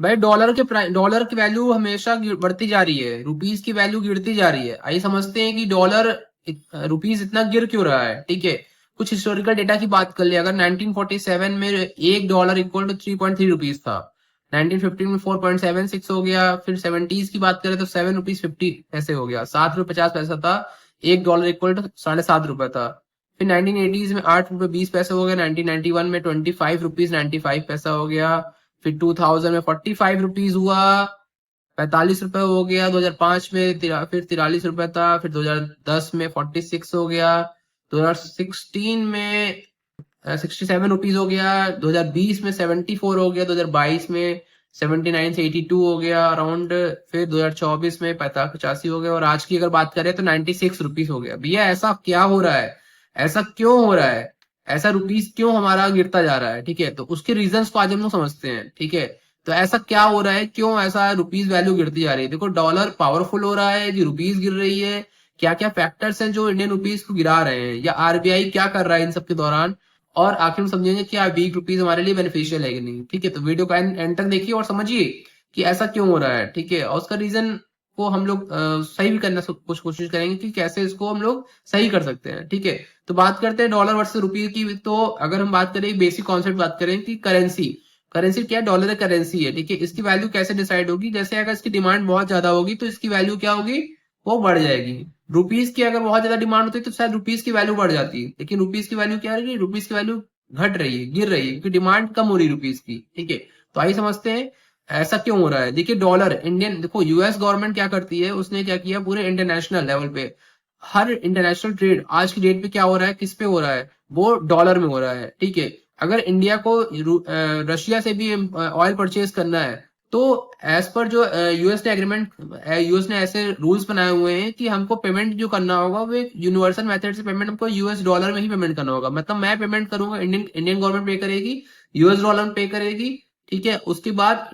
भाई डॉलर की वैल्यू हमेशा बढ़ती जा रही है, रुपीज की वैल्यू गिरती जा रही है। आइए समझते हैं कि रुपीज इतना गिर क्यों रहा है। ठीक है, कुछ हिस्टोरिकल डेटा की बात कर ले। अगर 1947 में एक डॉलर इक्वल टू 3.3 रुपीज था, 1915 में 4.76 हो गया, फिर 70s की बात करें तो 7 रुपीज 50 पैसे हो गया, 7 रुपए 50 पैसा था। एक डॉलर इक्वल टू 7.5 रुपए था। फिर 1980s में 8 रुपए 20 पैसे हो गया, 1991 में 25 रुपीज 95 पैसा हो गया, फिर 2000 में 45 रुपीज हुआ, 45 रुपए हो गया। 2005 में फिर 43 रुपए था, फिर 2010 में 46 हो गया, 2016 में 67 रुपीज हो गया, 2020 में 74 हो गया, 2022 में 79 से 82 हो गया अराउंड, फिर 2024 में 85 हो गया, और आज की अगर बात करें तो 96 रुपीज हो गया। भैया ऐसा क्या हो रहा है, ऐसा क्यों हो रहा है, ऐसा रुपीज क्यों हमारा गिरता जा रहा है। ठीक है, तो उसके रीजंस को आज हम लोग समझते हैं। ठीक है, तो ऐसा क्या हो रहा है, क्यों ऐसा रुपीज वैल्यू गिरती जा रही है। देखो, डॉलर पावरफुल हो रहा है कि रुपीज गिर रही है, क्या क्या फैक्टर्स हैं जो इंडियन रुपीज को गिरा रहे हैं, या आरबीआई क्या कर रहा है इन सब के दौरान, और आखिर में समझेंगे कि वीक रुपीज हमारे लिए बेनिफिशियल है कि नहीं। ठीक है, तो वीडियो का एंड तक देखिए और समझिए कि ऐसा क्यों हो रहा है। ठीक है, और उसका रीजन को हम लोग सही भी करना कुछ कोशिश करेंगे कि कैसे इसको हम लोग सही कर सकते हैं। ठीक है, तो बात करते हैं डॉलर वर्सेस रुपये की। तो अगर हम बात करें, बेसिक कॉन्सेप्ट बात करें कि करेंसी, करेंसी क्या है, डॉलर एक करेंसी है। ठीक है, इसकी वैल्यू कैसे डिसाइड होगी, जैसे अगर इसकी डिमांड बहुत ज्यादा होगी तो इसकी वैल्यू क्या होगी, वो बढ़ जाएगी। रुपीज की अगर बहुत ज्यादा डिमांड होती है तो शायद रुपीज की वैल्यू बढ़ जाती है, लेकिन रुपीज की वैल्यू क्या है, रुपीज की वैल्यू घट रही है, गिर रही है, क्योंकि डिमांड कम हो रही है रुपीज की। ठीक है, तो आइए समझते हैं ऐसा क्यों हो रहा है। देखिए, डॉलर इंडियन, देखो यूएस गवर्नमेंट क्या करती है, उसने क्या किया, पूरे इंटरनेशनल लेवल पे हर इंटरनेशनल ट्रेड आज की डेट पे क्या हो रहा है, किस पे हो रहा है, वो डॉलर में हो रहा है। ठीक है, अगर इंडिया को रशिया से भी ऑयल परचेज करना है तो एज पर जो यूएस ने एग्रीमेंट, यूएस ने ऐसे रूल्स बनाए हुए हैं कि हमको पेमेंट जो करना होगा वो एक यूनिवर्सल मेथड से पेमेंट हमको यूएस डॉलर में ही पेमेंट करना होगा। मतलब मैं पेमेंट करूंगा, इंडियन इंडियन गवर्नमेंट पे करेगी, यूएस डॉलर में पे करेगी। ठीक है, उसके बाद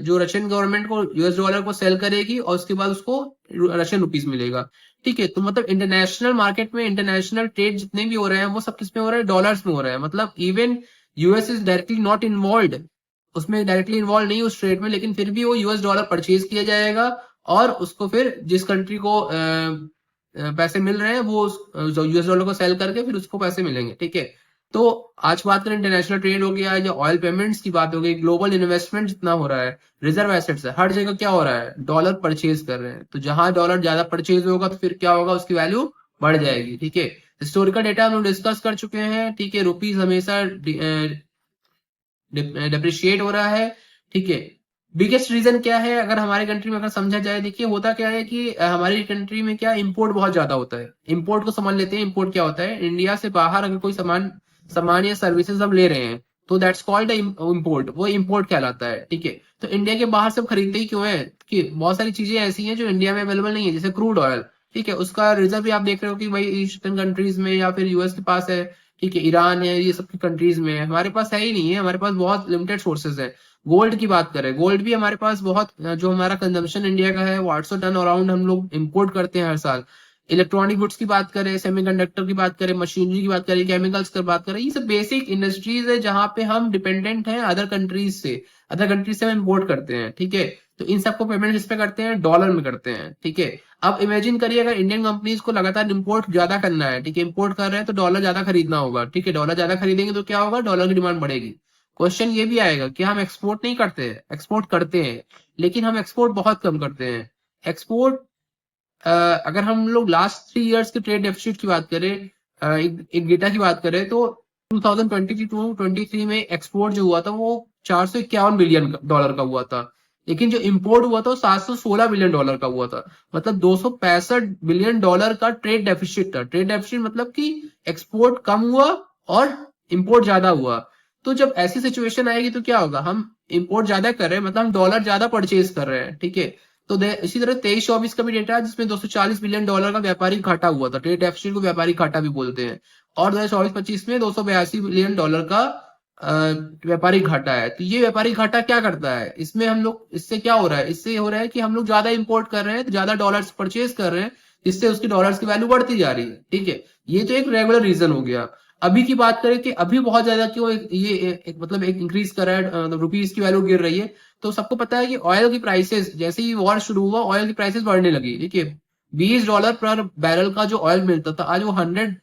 जो रशियन गवर्नमेंट को यूएस डॉलर को सेल करेगी और उसके बाद उसको रशियन रुपीज मिलेगा। ठीक है, तो मतलब इंटरनेशनल मार्केट में इंटरनेशनल ट्रेड जितने भी हो रहे हैं वो सब किस में हो रहे हैं, डॉलर्स में हो रहे हैं। मतलब even US is directly not involve, उसमें डायरेक्टली इन्वॉल्व नहीं उस ट्रेड में, लेकिन फिर भी वो यूएस डॉलर परचेज किया जाएगा और उसको फिर जिस कंट्री को पैसे मिल रहे हैं वो यूएस डॉलर को सेल करके फिर उसको पैसे मिलेंगे। ठीक है, तो आज बात करें इंटरनेशनल ट्रेड हो गया या ऑयल पेमेंट्स की बात हो गई, ग्लोबल इन्वेस्टमेंट जितना हो रहा है, रिजर्व एसेट्स है, हर जगह क्या हो रहा है, डॉलर परचेज कर रहे हैं। तो जहां डॉलर ज्यादा परचेज होगा तो फिर क्या होगा, उसकी वैल्यू बढ़ जाएगी। ठीक है, हिस्टोरिकल डेटा हम लोग डिस्कस कर चुके हैं। ठीक है, रुपीज हमेशा डिप्रिशिएट हो रहा है। ठीक है, बिगेस्ट रीजन क्या है अगर हमारे कंट्री में अगर समझा जाए, देखिए होता क्या है कि हमारी कंट्री में क्या इंपोर्ट बहुत ज्यादा होता है। इंपोर्ट को समझ लेते हैं, इंपोर्ट क्या होता है, इंडिया से बाहर अगर कोई सामान सामान या सर्विसेज हम ले रहे हैं तो दैट्स कॉल्ड इम्पोर्ट, वो इम्पोर्ट कहलाता है। ठीक है, तो इंडिया के बाहर से खरीदते ही क्यों है, कि बहुत सारी चीजें ऐसी हैं जो इंडिया में अवेलेबल नहीं है, जैसे क्रूड ऑयल। ठीक है, उसका रीजन भी आप देख रहे हो कि भाई ईस्टर्न कंट्रीज में या फिर यूएस के पास है। ठीक है, ईरान है, ये सब की कंट्रीज में है, हमारे पास है ही नहीं है, हमारे पास बहुत लिमिटेड सोर्सेज है। गोल्ड की बात करें, गोल्ड भी हमारे पास बहुत, जो हमारा कंजम्पशन इंडिया का है वो 800 टन अराउंड हम लोग इंपोर्ट करते हैं हर साल। इलेक्ट्रॉनिक गुड्स की बात करें, सेमीकंडक्टर की बात करें, मशीनरी की बात करें, केमिकल्स की बात करें, ये सब बेसिक इंडस्ट्रीज है जहां पे हम डिपेंडेंट हैं अदर कंट्रीज से हम इम्पोर्ट करते हैं। ठीक है, तो इन सबको पेमेंट किस पे करते हैं, डॉलर में करते हैं। ठीक है, अब इमेजिन करिए अगर इंडियन कंपनीज को लगातार इंपोर्ट ज्यादा करना है, ठीक है, इंपोर्ट कर रहे हैं तो डॉलर ज्यादा खरीदना होगा। ठीक है, डॉलर ज्यादा खरीदेंगे तो क्या होगा, डॉलर की डिमांड बढ़ेगी। क्वेश्चन ये भी आएगा कि हम एक्सपोर्ट नहीं करते हैं, एक्सपोर्ट करते हैं, लेकिन हम एक्सपोर्ट बहुत कम करते हैं। एक्सपोर्ट, अगर हम लोग लास्ट 3 इयर्स के ट्रेड डेफिसिट की बात करें, एक डेटा की बात करें तो 2022-23 में एक्सपोर्ट जो हुआ था वो 451 बिलियन डॉलर का हुआ था, लेकिन जो इंपोर्ट हुआ था वो 716 बिलियन डॉलर का हुआ था। मतलब 265 बिलियन डॉलर का ट्रेड डेफिसिट था। ट्रेड डेफिसिट मतलब कि एक्सपोर्ट कम हुआ और इंपोर्ट ज्यादा हुआ। तो जब ऐसी सिचुएशन आएगी तो क्या होगा, हम इंपोर्ट ज्यादा कर रहे हैं, मतलब हम डॉलर ज्यादा परचेज कर रहे हैं। ठीक है, तो इसी तरह 23-24 का भी डेटा है जिसमें 240 बिलियन डॉलर का व्यापारिक घाटा हुआ था, ट्रेड डेफिसिट को व्यापारिक घाटा भी बोलते हैं। और 2024-25 में 282 बिलियन डॉलर का व्यापारिक घाटा है। तो ये व्यापारिक घाटा क्या करता है, इसमें हम लोग, इससे क्या हो रहा है, इससे हो रहा है कि हम लोग ज्यादा इंपोर्ट कर रहे हैं, तो ज्यादा डॉलर्स परचेज कर रहे हैं, जिससे उसकी डॉलर्स की वैल्यू बढ़ती जा रही है। ठीक है, ये तो एक रेगुलर रीजन हो गया। अभी की बात करें कि अभी बहुत ज्यादा क्यों एक इंक्रीज कर रहा है, रुपीज की वैल्यू गिर रही है, तो सबको पता है कि ऑयल की प्राइसेस जैसे ही वॉर शुरू हुआ ऑयल की प्राइसेस बढ़ने लगी। देखिए $20 पर बैरल का जो ऑयल मिलता था आज वो 100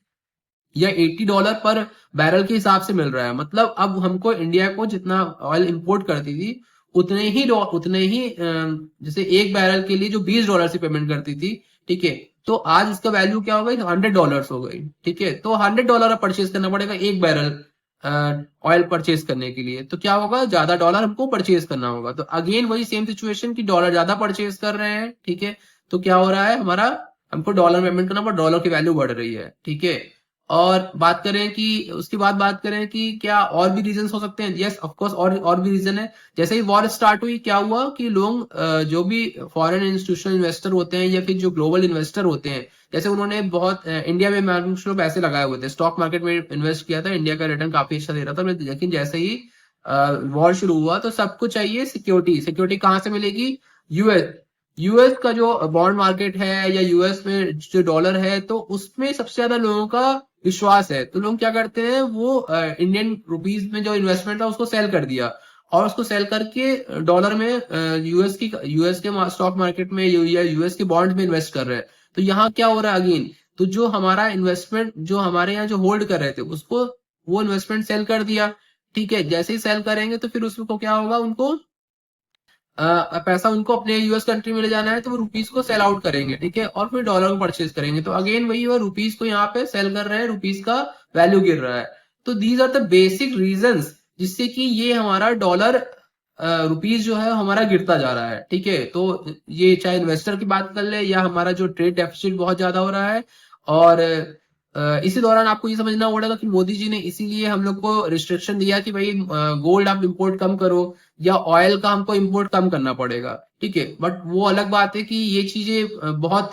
या $80 पर बैरल के हिसाब से मिल रहा है। मतलब अब हमको इंडिया को जितना ऑयल इंपोर्ट करती थी उतने ही जैसे एक बैरल के लिए जो $20 से पेमेंट करती थी, ठीक है, तो आज इसका वैल्यू क्या हो गई, $100 हो गई। ठीक है, तो $100 परचेज करना पड़ेगा एक बैरल ऑयल परचेज करने के लिए। तो क्या होगा, ज्यादा डॉलर हमको परचेज करना होगा। तो अगेन वही सेम सिचुएशन की डॉलर ज्यादा परचेज कर रहे हैं। ठीक है, तो क्या हो रहा है हमारा, हमको डॉलर पेमेंट करना पड़, डॉलर की वैल्यू बढ़ रही है। ठीक है, और बात करें कि उसके बाद बात करें कि क्या और भी रीजन हो सकते हैं। यस ऑफ कोर्स और भी रीजन है। जैसे ही वॉर स्टार्ट हुई क्या हुआ कि लोग जो भी फॉरेन इंस्टीट्यूशनल इन्वेस्टर होते हैं या फिर जो ग्लोबल इन्वेस्टर होते हैं, जैसे उन्होंने बहुत इंडिया में मैक्सिमम पैसे लगाए हुए थे, स्टॉक मार्केट में इन्वेस्ट किया था, इंडिया का रिटर्न काफी अच्छा दे रहा था, लेकिन जैसे ही वॉर शुरू हुआ तो सबको चाहिए सिक्योरिटी। सिक्योरिटी कहाँ से मिलेगी, यूएस यूएस का जो बॉन्ड मार्केट है या यूएस में जो डॉलर है, तो उसमें सबसे ज्यादा लोगों का विश्वास है। तो लोग क्या करते हैं, वो इंडियन रुपीज में जो इन्वेस्टमेंट था उसको सेल कर दिया और उसको सेल करके डॉलर में यूएस के स्टॉक मार्केट में या यूएस के बॉन्ड में इन्वेस्ट कर रहे हैं। तो यहाँ क्या हो रहा है अगेन, तो जो हमारा इन्वेस्टमेंट जो हमारे यहाँ जो होल्ड कर रहे थे उसको वो इन्वेस्टमेंट सेल कर दिया। ठीक है, जैसे ही सेल करेंगे तो फिर उसको क्या होगा, उनको पैसा उनको अपने यूएस कंट्री में ले जाना है, तो वो रुपीज को सेल आउट करेंगे। ठीक है, और फिर डॉलर को परचेज करेंगे। तो अगेन वही हुआ, रुपीज को यहाँ पे सेल कर रहे हैं, रुपीज का वैल्यू गिर रहा है। तो these are the basic reasons जिससे कि ये हमारा डॉलर रुपीज जो है हमारा गिरता जा रहा है। ठीक है, तो ये चाहे इन्वेस्टर की बात कर ले या हमारा जो ट्रेड डेफिसिट बहुत ज्यादा हो रहा है। और इसी दौरान आपको ये समझना पड़ेगा कि मोदी जी ने इसीलिए हम लोग को रिस्ट्रिक्शन दिया कि भाई गोल्ड आप इंपोर्ट कम करो या ऑयल का हमको इंपोर्ट कम करना पड़ेगा। ठीक है, बट वो अलग बात है कि ये चीजें बहुत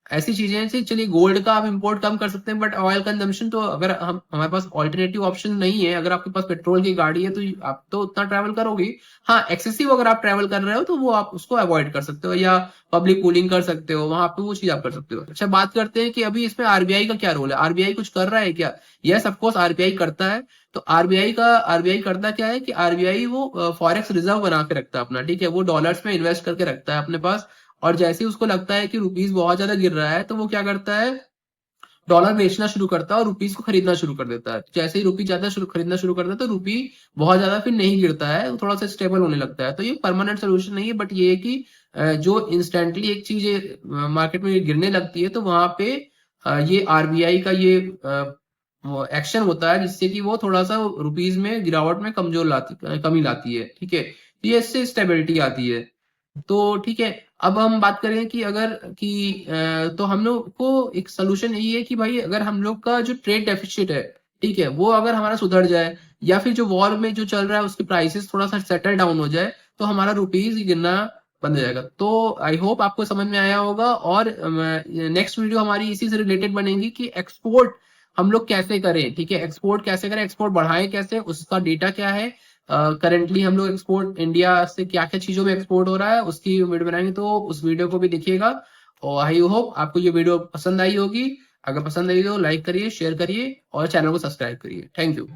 ऐसी चीजें हैं जैसे, चलिए गोल्ड का आप इंपोर्ट कम कर सकते हैं बट ऑयल कंजम्पशन तो अगर हम हमारे पास ऑल्टरनेटिव ऑप्शन नहीं है, अगर आपके पास पेट्रोल की गाड़ी है तो आप तो उतना ट्रैवल करोगे। हाँ, एक्सेसिव अगर आप ट्रैवल कर रहे हो तो वो आप उसको अवॉइड कर सकते हो या पब्लिक कूलिंग कर सकते हो, वहां पे वो चीज आप कर सकते हो। अच्छा, बात करते हैं कि अभी इसमें आरबीआई का क्या रोल है, आरबीआई कुछ कर रहा है क्या। यस ऑफकोर्स आरबीआई करता है। तो आरबीआई करता क्या है कि आरबीआई वो फॉरेक्स रिजर्व बना के रखता है अपना। ठीक है, वो डॉलर्स में इन्वेस्ट करके रखता है अपने पास, और जैसे ही उसको लगता है कि रुपीज बहुत ज्यादा गिर रहा है तो वो क्या करता है, डॉलर बेचना शुरू करता है और रुपीज को खरीदना शुरू कर देता है। जैसे ही रुपी ज्यादा खरीदना शुरू करता है तो रुपी बहुत ज्यादा फिर नहीं गिरता है, थोड़ा सा स्टेबल होने लगता है। तो ये परमानेंट सोल्यूशन नहीं है, बट ये है कि जो इंस्टेंटली एक चीज मार्केट में गिरने लगती है तो वहां पे ये आरबीआई का ये एक्शन होता है जिससे कि वो थोड़ा सा रुपीज में गिरावट में कमी लाती है। ठीक है, तो ये इससे स्टेबिलिटी आती है। तो ठीक है, अब हम बात करें कि अगर कि तो हम लोग को एक सोल्यूशन यही है कि भाई अगर हम लोग का जो ट्रेड डेफिसिट है, ठीक है, वो अगर हमारा सुधर जाए या फिर जो वॉर में जो चल रहा है उसके प्राइसेस थोड़ा सा सेटल डाउन हो जाए तो हमारा रुपीज गिरना बंद हो जाएगा। तो आई होप आपको समझ में आया होगा, और नेक्स्ट वीडियो हमारी इसी से रिलेटेड बनेगी कि एक्सपोर्ट हम लोग कैसे करें। ठीक है, एक्सपोर्ट कैसे करें, एक्सपोर्ट बढ़ाएं कैसे, उसका डेटा क्या है, करेंटली हम लोग एक्सपोर्ट इंडिया से क्या क्या चीजों में एक्सपोर्ट हो रहा है उसकी वीडियो बनाएंगे, तो उस वीडियो को भी देखिएगा। और आई होप आपको ये वीडियो पसंद आई होगी। अगर पसंद आई तो लाइक करिए, शेयर करिए और चैनल को सब्सक्राइब करिए। Thank you.